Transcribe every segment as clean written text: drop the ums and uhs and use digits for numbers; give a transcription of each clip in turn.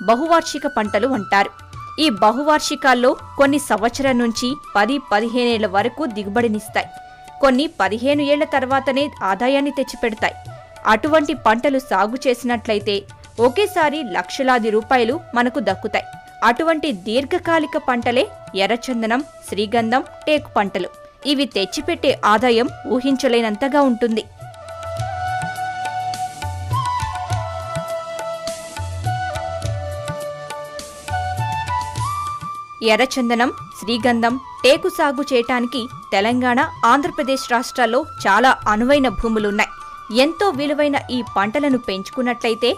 బహువార్షిక పంటలు అంటారు. ఈ బహువార్షికాల్లో కొన్ని సంవత్సరం నుంచి 10-15 ఏళ్ల వరకు దిగుబడినిస్తాయి. కొన్ని 15 ఏళ్ల తర్వాతనే ఆదాయాన్ని తెచ్చిపెడతాయి. అటువంటి పంటలు సాగు చేసినట్లయితే ఒకేసారి లక్షలాది రూపాయలు మనకు దక్కుతాయి. అటువంటి దీర్ఘకాలిక పంటలే ఎర్రచందనం, శ్రీగంధం, టేకు పంటలు. ఇవి తెచ్చిపెట్టే ఆదాయం ఊహించలేనంతగా ఉంటుంది. ఎర్రచందనం, శ్రీగంధం, టేకు సాగు చేయటానికి తెలంగాణ, ఆంధ్రప్రదేశ్ రాష్ట్రాల్లో చాలా అనువైన భూములున్నాయి. ఎంతో విలువైన ఈ పంటలను పెంచుకున్నట్లయితే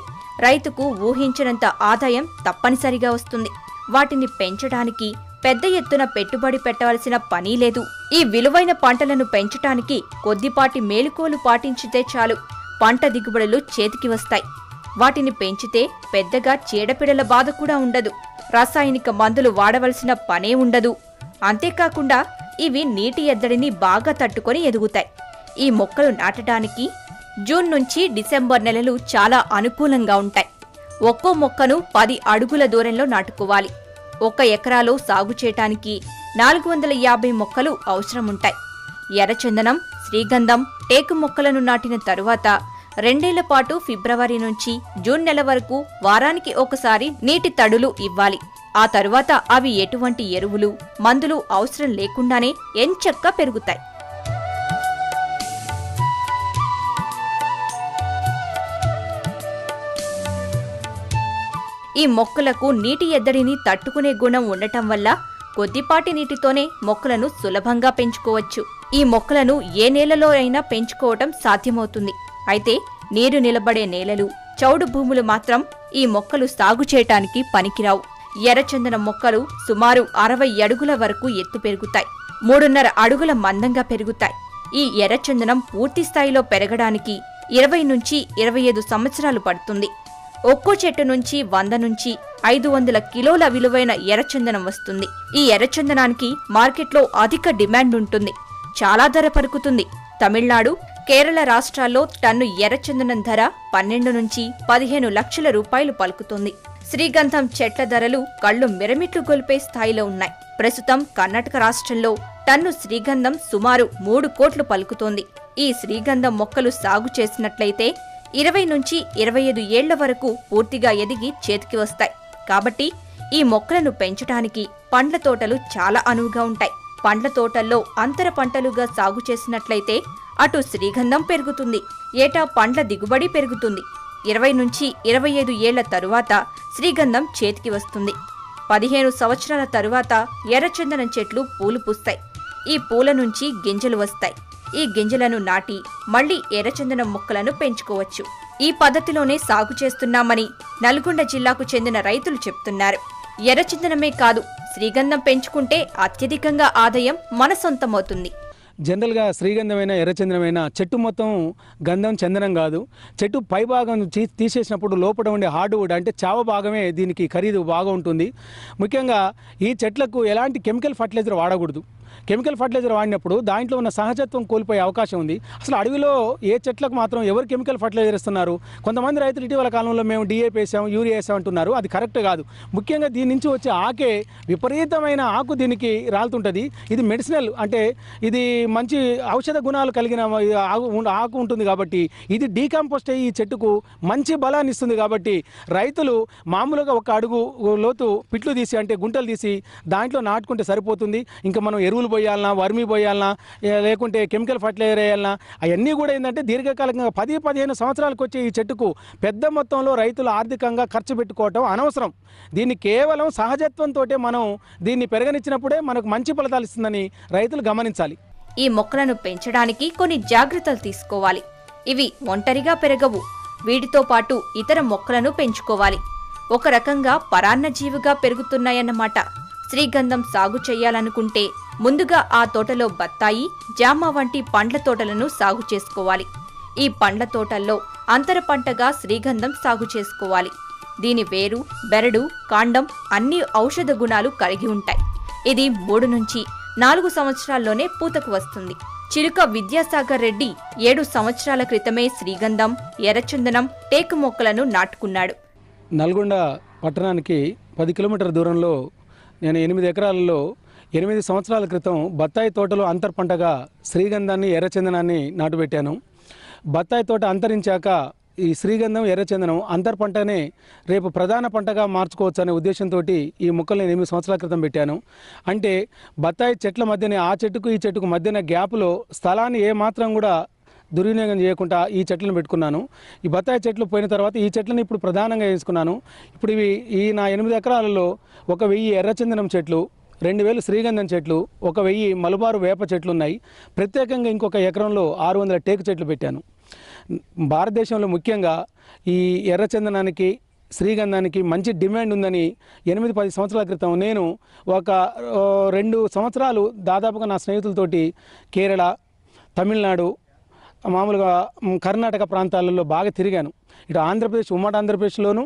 రైతుకు ఊహించినంత ఆదాయం తప్పనిసరిగా వస్తుంది. వాటిని పెంచడానికి పెద్ద ఎత్తున పెట్టుబడి పెట్టవలసిన పని లేదు. ఈ విలువైన పంటలను పెంచటానికి కొద్దిపాటి మేలుకోలు పాటించితే చాలు, పంట దిగుబడులు చేతికి వస్తాయి. వాటిని పెంచితే పెద్దగా చీడపీడల బాధ కూడా ఉండదు. రాసాయనిక మందులు వాడవలసిన పనే ఉండదు. అంతేకాకుండా ఇవి నీటి ఎద్దడిని బాగా తట్టుకొని ఎదుగుతాయి. ఈ మొక్కలు నాటడానికి జూన్ నుంచి డిసెంబర్ నెలలు చాలా అనుకూలంగా ఉంటాయి. ఒక్కో మొక్కను 10 అడుగుల దూరంలో నాటుకోవాలి. 1 ఎకరాలో సాగు చేయటానికి 450 మొక్కలు అవసరముంటాయి. ఎర్రచందనం, శ్రీగంధం, టేకు మొక్కలను నాటిన తరువాత 2 ఏళ్ల పాటు ఫిబ్రవరి నుంచి జూన్ నెల వరకు వారానికి ఒకసారి నీటి తడులు ఇవ్వాలి. ఆ తరువాత అవి ఎటువంటి ఎరువులు, మందులు అవసరం లేకుండానే ఎంచక్కా పెరుగుతాయి. ఈ మొక్కలకు నీటి ఎద్దడిని తట్టుకునే గుణం ఉండటం వల్ల కొద్దిపాటి నీటితోనే మొక్కలను సులభంగా పెంచుకోవచ్చు. ఈ మొక్కలను ఏ నేలలో అయినా పెంచుకోవటం సాధ్యమవుతుంది. అయితే నీరు నిలబడే నేలలు, చౌడు భూములు మాత్రం ఈ మొక్కలు సాగు చేయటానికి పనికిరావు. ఎర్రచందనం మొక్కలు సుమారు 60 అడుగుల వరకు ఎత్తు పెరుగుతాయి. 3.5 అడుగుల మందంగా పెరుగుతాయి. ఈ ఎర్రచందనం పూర్తి స్థాయిలో పెరగడానికి 20 నుంచి 25 సంవత్సరాలు పడుతుంది. ఒక్కో చెట్టు నుంచి 100 నుంచి 500 కిలోల విలువైన ఎర్రచందనం వస్తుంది. ఈ ఎర్రచందనానికి మార్కెట్లో అధిక డిమాండ్ ఉంటుంది. చాలా ధర పలుకుతుంది. తమిళనాడు, కేరళ రాష్ట్రాల్లో టన్ను ఎర్రచందనం ధర 12 నుంచి 15 లక్షల రూపాయలు పలుకుతుంది. శ్రీగంధం చెట్ల ధరలు కళ్లు మిరమిట్లు గొలిపే స్థాయిలో ఉన్నాయి. ప్రస్తుతం కర్ణాటక రాష్ట్రంలో టన్ను శ్రీగంధం సుమారు 3 కోట్లు పలుకుతోంది. ఈ శ్రీగంధం మొక్కలు సాగు చేసినట్లయితే 20 నుంచి 25 ఏళ్ల వరకు పూర్తిగా ఎదిగి చేతికి వస్తాయి. కాబట్టి ఈ మొక్కలను పెంచడానికి పండ్ల తోటలు చాలా అనువుగా ఉంటాయి. పండ్ల తోటల్లో అంతర పంటలుగా సాగు చేసినట్లయితే అటు శ్రీగంధం పెరుగుతుంది, ఏటా పండ్ల దిగుబడి పెరుగుతుంది. 20 నుంచి 25 ఏళ్ల తరువాత శ్రీగంధం చేతికి వస్తుంది. 15 సంవత్సరాల తరువాత ఎర్రచందనం చెట్లు పూలు పూస్తాయి. ఈ పూల నుంచి గింజలు వస్తాయి. ఈ గింజలను నాటి మళ్లీ ఎర్రచందనం మొక్కలను పెంచుకోవచ్చు. ఈ పద్ధతిలోనే సాగు చేస్తున్నామని నల్గొండ జిల్లాకు చెందిన రైతులు చెప్తున్నారు. ఎర్రచందనమే కాదు, శ్రీగంధం పెంచుకుంటే అత్యధికంగా ఆదాయం మన సొంతమవుతుంది. జనరల్గా శ్రీగంధమైన, ఎర్రచందనమైన చెట్టు మొత్తం గంధం, చందనం కాదు. చెట్టు పై భాగం తీసేసినప్పుడు లోపల ఉండే హార్డ్వుడ్ అంటే చావ భాగమే దీనికి ఖరీదు బాగా ఉంటుంది. ముఖ్యంగా ఈ చెట్లకు ఎలాంటి కెమికల్ ఫర్టిలైజర్ వాడకూడదు. కెమికల్ ఫర్టిలైజర్ వాడినప్పుడు దాంట్లో ఉన్న సహజత్వం కోల్పోయే అవకాశం ఉంది. అసలు అడవిలో ఏ చెట్లకు మాత్రం ఎవరు కెమికల్ ఫర్టిలైజర్ ఇస్తున్నారు? కొంతమంది రైతులు ఇటీవల కాలంలో మేము డిఏపి వేసాం, యూరియా వేసాం అంటున్నారు. అది కరెక్ట్ కాదు. ముఖ్యంగా దీని నుంచి వచ్చే ఆకే విపరీతమైన ఆకు దీనికి రాలుతుంటుంది. ఇది మెడిసినల్, అంటే ఇది మంచి ఔషధ గుణాలు కలిగిన ఆకు ఉంటుంది కాబట్టి ఇది డీకంపోస్ట్ అయ్యి ఈ చెట్టుకు మంచి బలాన్ని ఇస్తుంది. కాబట్టి రైతులు మామూలుగా 1 అడుగు లోతు పిట్లు తీసి, అంటే గుంటలు తీసి దాంట్లో నాటుకుంటే సరిపోతుంది. ఇంకా మనం ఎరువులు పోయాలన్నా, వర్మీ పోయాలన్నా, లేకుంటే కెమికల్ ఫర్టిలైజర్ వేయాలన్నా, అవన్నీ కూడా ఏంటంటే దీర్ఘకాలికంగా 10-15 సంవత్సరాలకు వచ్చే ఈ చెట్టుకు పెద్ద మొత్తంలో రైతులు ఆర్థికంగా ఖర్చు పెట్టుకోవటం అనవసరం. దీన్ని కేవలం సహజత్వంతో మనం దీన్ని పెరగనిచ్చినప్పుడే మనకు మంచి ఫలితాలు ఇస్తుందని రైతులు గమనించాలి. ఈ మొక్కలను పెంచడానికి కొన్ని జాగ్రత్తలు తీసుకోవాలి. ఇవి ఒంటరిగా పెరగవు. వీటితో పాటు ఇతర మొక్కలను పెంచుకోవాలి. ఒక రకంగా పరాన్నజీవిగా పెరుగుతున్నాయన్నమాట. శ్రీగంధం సాగు చేయాలనుకుంటే ముందుగా ఆ తోటలో బత్తాయి, జామ వంటి పండ్ల తోటలను సాగు చేసుకోవాలి. ఈ పండ్ల తోటల్లో అంతర పంటగా శ్రీగంధం సాగు చేసుకోవాలి. దీని వేరు, బెరడు, కాండం అన్ని ఔషధ గుణాలు కలిగి ఉంటాయి. ఇది 3 నుంచి 4 సంవత్సరాల్లోనే పూతకు వస్తుంది. చిలుక విద్యాసాగర్ రెడ్డి 7 సంవత్సరాల క్రితమే శ్రీగంధం, ఎర్రచందనం, టేకు మొక్కలను నాటుకున్నాడు. నల్గొండ పట్టణానికి 10 కిలోమీటర్ల దూరంలో నేను 8 ఎకరాలలో 8 సంవత్సరాల క్రితం బత్తాయి తోటలో అంతర్ పంటగా శ్రీగంధాన్ని ఎర్రచందనాన్ని నాటుపెట్టాను. బత్తాయి తోట అంతరించాక ఈ శ్రీగంధం ఎర్రచందనం అంతర్ పంటనే రేపు ప్రధాన పంటగా మార్చుకోవచ్చు అనే ఉద్దేశంతో ఈ మొక్కలు నేను 8 సంవత్సరాల క్రితం పెట్టాను. అంటే బత్తాయి చెట్ల మధ్యనే ఆ చెట్టుకు ఈ చెట్టుకు మధ్యన గ్యాప్లో స్థలాన్ని ఏమాత్రం కూడా దుర్వినియోగం చేయకుండా ఈ చెట్లను పెట్టుకున్నాను. ఈ బత్తాయి చెట్లు పోయిన తర్వాత ఈ చెట్లను ఇప్పుడు ప్రధానంగా వేసుకున్నాను. ఇప్పుడు ఈ నా 8 ఎకరాలలో 1000 ఎర్రచందనం చెట్లు, 2000 శ్రీగంధం చెట్లు, 1000 మలబారు వేప చెట్లు ఉన్నాయి. ప్రత్యేకంగా ఇంకొక ఎకరంలో 600 టేకు చెట్లు పెట్టాను. భారతదేశంలో ముఖ్యంగా ఈ ఎర్రచందనానికి శ్రీగంధానికి మంచి డిమాండ్ ఉందని 8-10 సంవత్సరాల క్రితం నేను ఒక 2 సంవత్సరాలు దాదాపుగా నా స్నేహితులతోటి కేరళ, తమిళనాడు, మామూలుగా కర్ణాటక ప్రాంతాలలో బాగా తిరిగాను. ఇటు ఆంధ్రప్రదేశ్, ఉమ్మడి ఆంధ్రప్రదేశ్లోను,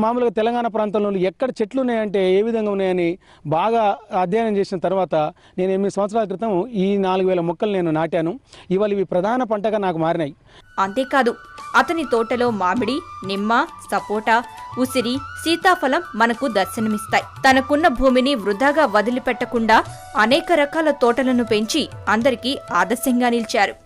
మామూలుగా తెలంగాణ ప్రాంతంలో ఎక్కడ చెట్లు ఉన్నాయంటే ఏ విధంగా ఉన్నాయని బాగా అధ్యయనం చేసిన తర్వాత నేను 8 సంవత్సరాల క్రితం ఈ 4000 మొక్కలు నేను నాటాను. ఇవాళ ఇవి ప్రధాన పంటగా నాకు మారినాయి. అంతేకాదు, అతని తోటలో మామిడి, నిమ్మ, సపోటా, ఉసిరి, సీతాఫలం మనకు దర్శనమిస్తాయి. తనకున్న భూమిని వృధాగా వదిలిపెట్టకుండా అనేక రకాల తోటలను పెంచి అందరికీ ఆదర్శంగా నిలిచారు.